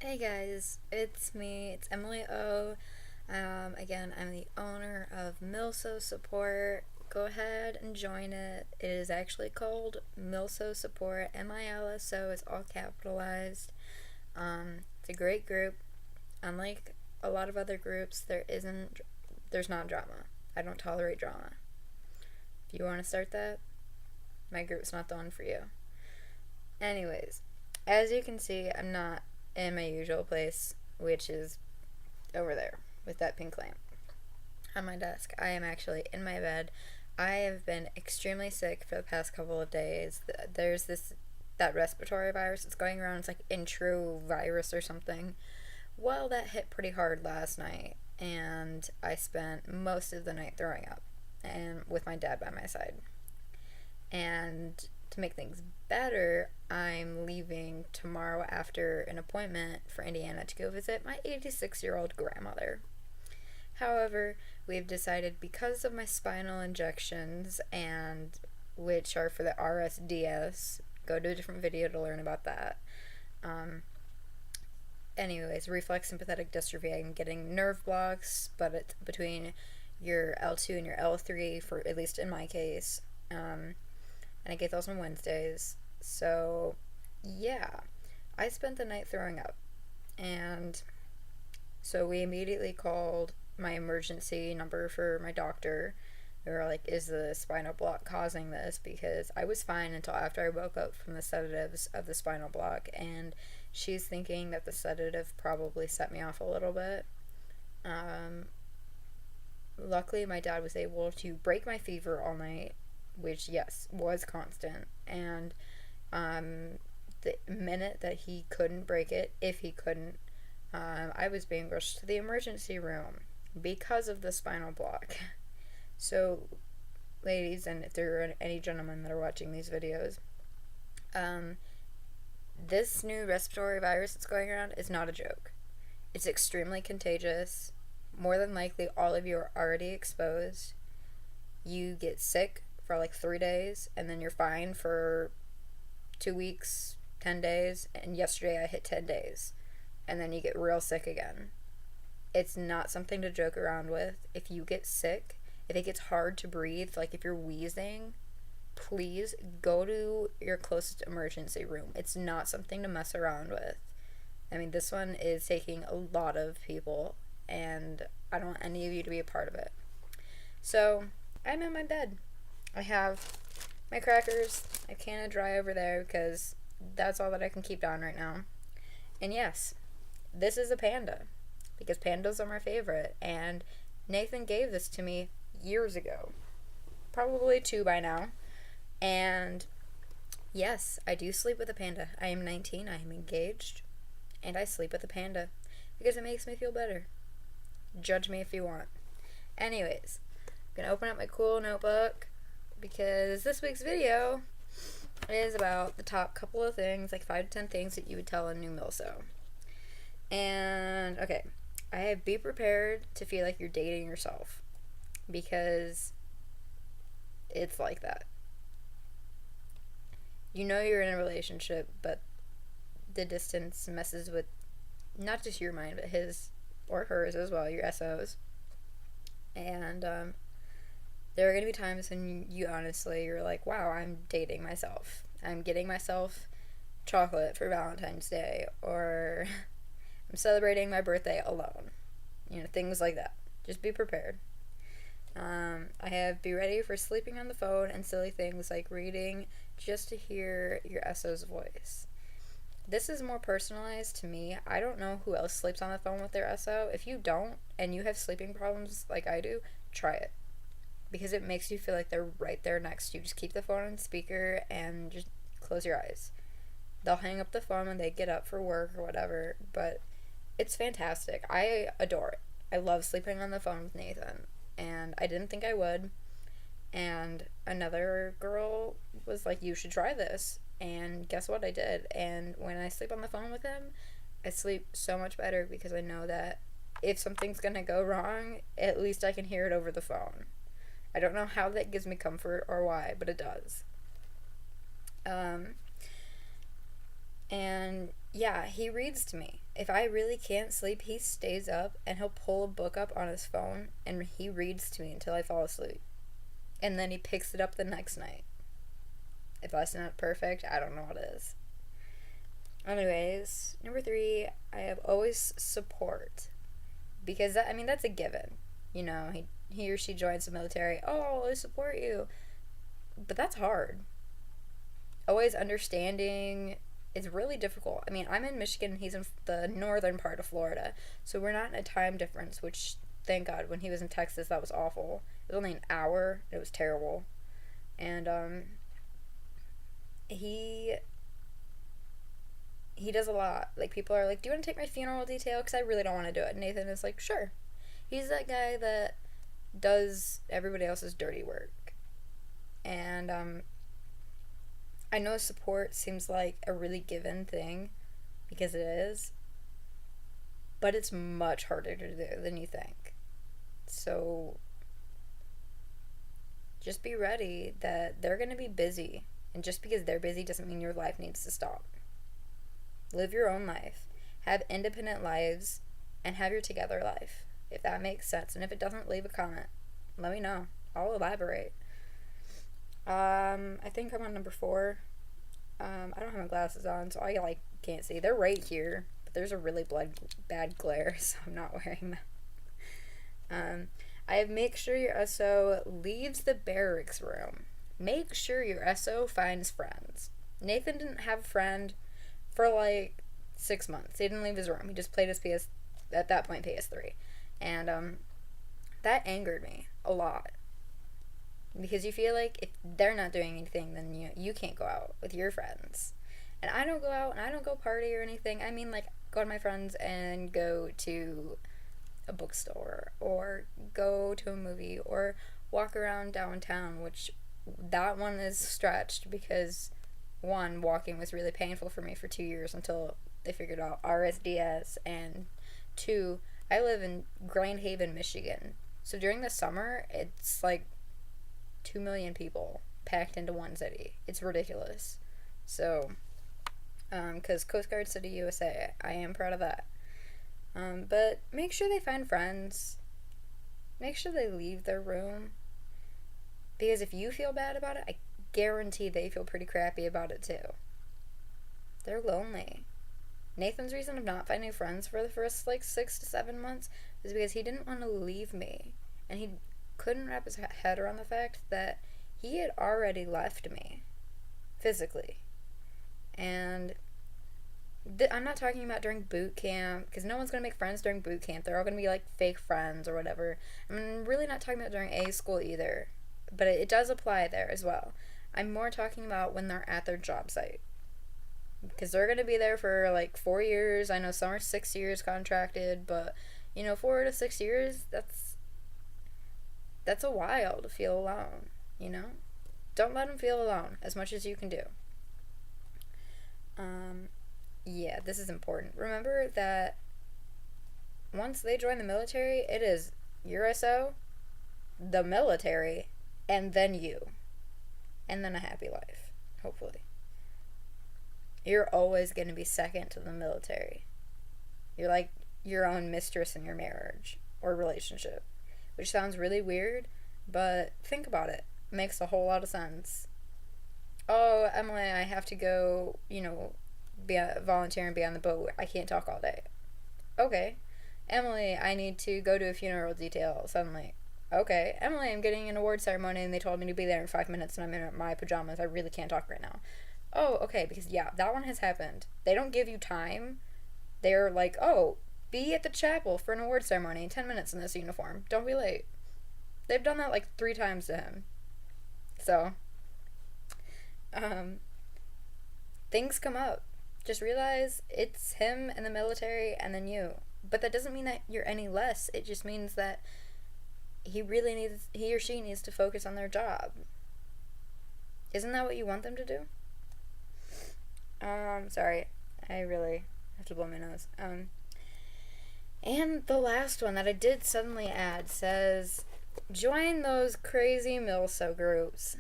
Hey guys, it's me, it's Emily O. Again, I'm the owner of MILSO Support. Go ahead and join it. It is actually called MILSO Support, MILSO, it's all capitalized. It's a great group. Unlike a lot of other groups, there's not drama. I don't tolerate drama. If you want to start that, my group's not the one for you. Anyways, as you can see, I'm not in my usual place, which is over there with that pink lamp on my desk. I am actually in my bed. I have been extremely sick for the past couple of days. There's that respiratory virus that's going around. It's like intro virus or something. Well, that hit pretty hard last night, and I spent most of the night throwing up, and with my dad by my side. And to make things better, I'm leaving tomorrow after an appointment for Indiana to go visit my 86-year-old grandmother. However, we've decided because of my spinal injections, and which are for the RSDS, go to a different video to learn about that. Anyways, reflex sympathetic dystrophy, I'm getting nerve blocks, but it's between your L2 and your L3, for at least in my case. And I get those on Wednesdays. So, yeah, I spent the night throwing up. And so we immediately called my emergency number for my doctor. We were like, is the spinal block causing this? Because I was fine until after I woke up from the sedatives of the spinal block, and she's thinking that the sedative probably set me off a little bit. Luckily, my dad was able to break my fever all night, which, yes, was constant. And the minute that he couldn't break it, if he couldn't, I was being rushed to the emergency room because of the spinal block. So, ladies, and if there are any gentlemen that are watching these videos, this new respiratory virus that's going around is not a joke. It's extremely contagious. More than likely, all of you are already exposed. You get sick for like 3 days, and then you're fine for 2 weeks, 10 days, and yesterday I hit 10 days. And then you get real sick again. It's not something to joke around with. If you get sick, if it gets hard to breathe, like if you're wheezing, please go to your closest emergency room. It's not something to mess around with. I mean, this one is taking a lot of people, and I don't want any of you to be a part of it. So, I'm in my bed. I have my crackers, a can of dry over there because that's all that I can keep down right now. And yes, this is a panda because pandas are my favorite, and Nathan gave this to me years ago. Probably 2 by now. And yes, I do sleep with a panda. I am 19, I am engaged, and I sleep with a panda because it makes me feel better. Judge me if you want. Anyways, I'm gonna open up my cool notebook because this week's video is about the top couple of things, like 5 to 10 things that you would tell a new MILSO. And okay, I have be prepared to feel like you're dating yourself because it's like that. You know you're in a relationship, but the distance messes with not just your mind, but his or hers as well, your SOs. And there are going to be times when you're like, wow, I'm dating myself. I'm getting myself chocolate for Valentine's Day, or I'm celebrating my birthday alone. Things like that. Just be prepared. I have be ready for sleeping on the phone and silly things like reading just to hear your SO's voice. This is more personalized to me. I don't know who else sleeps on the phone with their SO. If you don't and you have sleeping problems like I do, try it. Because it makes you feel like they're right there next to you. Just keep the phone on speaker and just close your eyes. They'll hang up the phone when they get up for work or whatever, but it's fantastic. I adore it. I love sleeping on the phone with Nathan, and I didn't think I would. And another girl was like, you should try this. And guess what? I did. And when I sleep on the phone with him, I sleep so much better because I know that if something's gonna go wrong, at least I can hear it over the phone. I don't know how that gives me comfort or why, but it does. And Yeah, he reads to me. If I really can't sleep, he stays up and he'll pull a book up on his phone and he reads to me until I fall asleep. And then he picks it up the next night. If that's not perfect, I don't know what is. Anyways, number 3, I have always support. Because that, I mean, that's a given. You know, he or she joins the military. Oh, I support you. But that's hard. Always understanding is really difficult. I mean, I'm in Michigan and he's in the northern part of Florida. So we're not in a time difference, which, thank God, when he was in Texas, that was awful. It was only an hour. It was terrible. And, he does a lot. Like, people are like, do you want to take my funeral detail? Because I really don't want to do it. And Nathan is like, sure. He's that guy that does everybody else's dirty work. And, I know support seems like a really given thing, because it is, but it's much harder to do than you think. So just be ready that they're going to be busy, and just because they're busy doesn't mean your life needs to stop. Live your own life, have independent lives, and have your together life, if that makes sense. And if it doesn't, leave a comment. Let me know. I'll elaborate. I think I'm on number 4. I don't have my glasses on, so I can't see. They're right here, but there's a really bad glare, so I'm not wearing them. I have make sure your SO leaves the barracks room. Make sure your SO finds friends. Nathan didn't have a friend for 6 months. He didn't leave his room. He just played his at that point, PS3. And that angered me a lot. Because you feel like if they're not doing anything, then you can't go out with your friends. And I don't go out and I don't go party or anything. I mean, go to my friends and go to a bookstore or go to a movie or walk around downtown, which that one is stretched because, one, walking was really painful for me for 2 years until they figured out RSDS, and 2, I live in Grand Haven, Michigan. So during the summer, it's 2 million people packed into one city. It's ridiculous. So, because Coast Guard City, USA, I am proud of that. But make sure they find friends. Make sure they leave their room. Because if you feel bad about it, I guarantee they feel pretty crappy about it too. They're lonely. Nathan's reason of not finding friends for the first 6 to 7 months was because he didn't want to leave me. And he couldn't wrap his head around the fact that he had already left me physically. And I'm not talking about during boot camp, because no one's going to make friends during boot camp. They're all going to be fake friends or whatever. I'm really not talking about during A school either, but it does apply there as well. I'm more talking about when they're at their job site, because they're going to be there for 4 years. I know some are 6 years contracted, but 4 to 6 years, that's a while to feel alone, Don't let them feel alone as much as you can do. Yeah, this is important. Remember that once they join the military, it is your SO, the military, and then you. And then a happy life, hopefully. You're always going to be second to the military. You're like your own mistress in your marriage or relationship. Which sounds really weird, but think about it. It makes a whole lot of sense. Oh, Emily, I have to go, volunteer and be on the boat. I can't talk all day. Okay. Emily, I need to go to a funeral detail suddenly. Okay. Emily, I'm getting an award ceremony and they told me to be there in 5 minutes and I'm in my pajamas. I really can't talk right now. Oh, okay, because that one has happened. They don't give you time. They're like, oh, be at the chapel for an award ceremony in 10 minutes in this uniform. Don't be late. They've done that 3 times to him. So, things come up. Just realize it's him and the military and then you. But that doesn't mean that you're any less. It just means that he or she needs to focus on their job. Isn't that what you want them to do? Sorry. I really have to blow my nose. And the last one that I did suddenly add says, join those crazy MILSO groups.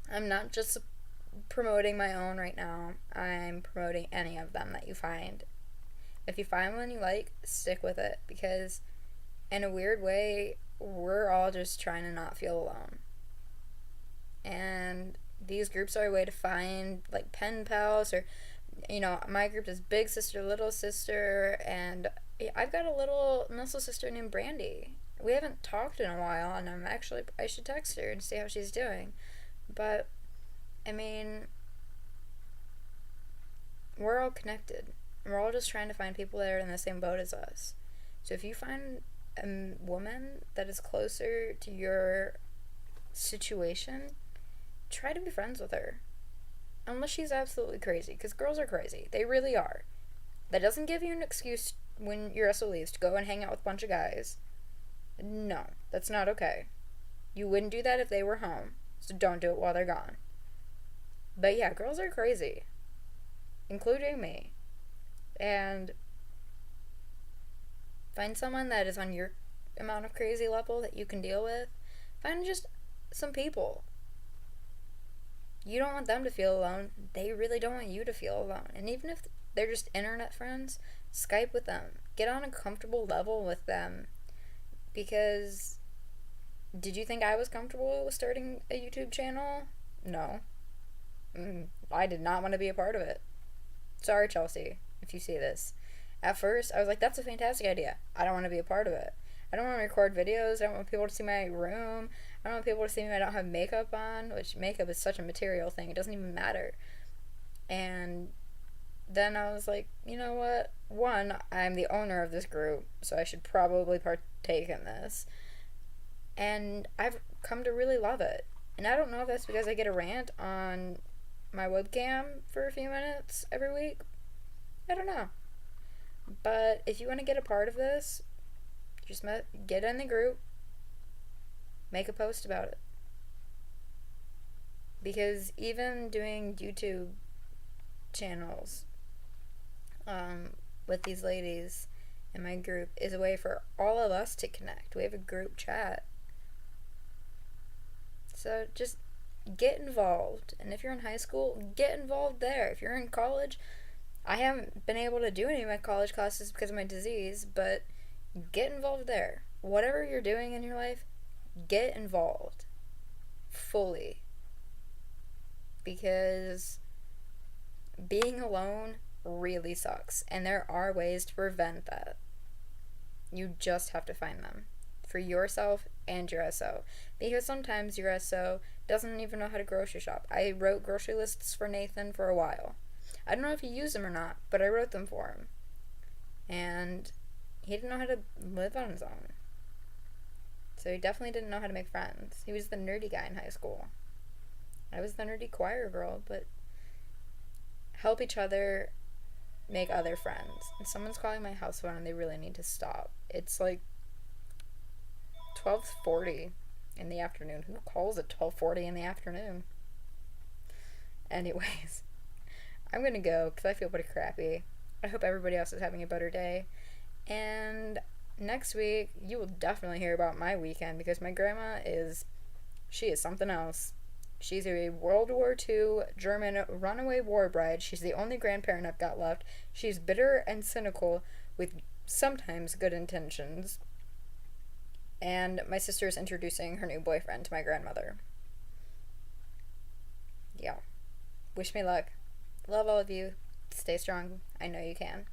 I'm not just promoting my own right now. I'm promoting any of them that you find. If you find one you like, stick with it, because in a weird way, we're all just trying to not feel alone. And these groups are a way to find like pen pals, or my group is Big Sister, Little Sister, and I've got a little MILSO sister named Brandy. We haven't talked in a while, and I should text her and see how she's doing. But I mean, we're all connected. We're all just trying to find people that are in the same boat as us. So if you find a woman that is closer to your situation, try to be friends with her. Unless she's absolutely crazy, because girls are crazy. They really are. That doesn't give you an excuse when your SO leaves to go and hang out with a bunch of guys. No, that's not okay. You wouldn't do that if they were home, so don't do it while they're gone. But yeah, girls are crazy, including me. And find someone that is on your amount of crazy level that you can deal with. Find just some people. You don't want them to feel alone. They really don't want you to feel alone. And even if they're just internet friends, Skype with them. Get on a comfortable level with them. Because did you think I was comfortable with starting a YouTube channel? No. I did not want to be a part of it. Sorry, Chelsea, if you see this. At first, I was like, that's a fantastic idea. I don't want to be a part of it. I don't want to record videos. I don't want people to see my room. I don't want people to see me. I don't have makeup on, which makeup is such a material thing. It doesn't even matter. And then I was like, you know what? One, I'm the owner of this group, so I should probably partake in this. And I've come to really love it. And I don't know if that's because I get a rant on my webcam for a few minutes every week. I don't know. But if you want to get a part of this, just get in the group, make a post about it. Because even doing YouTube channels with these ladies in my group is a way for all of us to connect. We have a group chat. So just get involved. And if you're in high school, get involved there. If you're in college, I haven't been able to do any of my college classes because of my disease, but get involved there. Whatever you're doing in your life, get involved fully. Because being alone really sucks, and there are ways to prevent that. You just have to find them for yourself and your SO. Because sometimes your SO doesn't even know how to grocery shop. I wrote grocery lists for Nathan for a while. I don't know if he used them or not, but I wrote them for him. And he didn't know how to live on his own. So he definitely didn't know how to make friends. He was the nerdy guy in high school. I was the nerdy choir girl, but help each other make other friends. And someone's calling my house phone and they really need to stop. It's like 12:40 in the afternoon. Who calls at 12:40 in the afternoon? Anyways, I'm gonna go because I feel pretty crappy. I hope everybody else is having a better day. And next week, you will definitely hear about my weekend because my grandma she is something else. She's a World War II German runaway war bride. She's the only grandparent I've got left. She's bitter and cynical with sometimes good intentions. And my sister is introducing her new boyfriend to my grandmother. Yeah. Wish me luck. Love all of you. Stay strong. I know you can.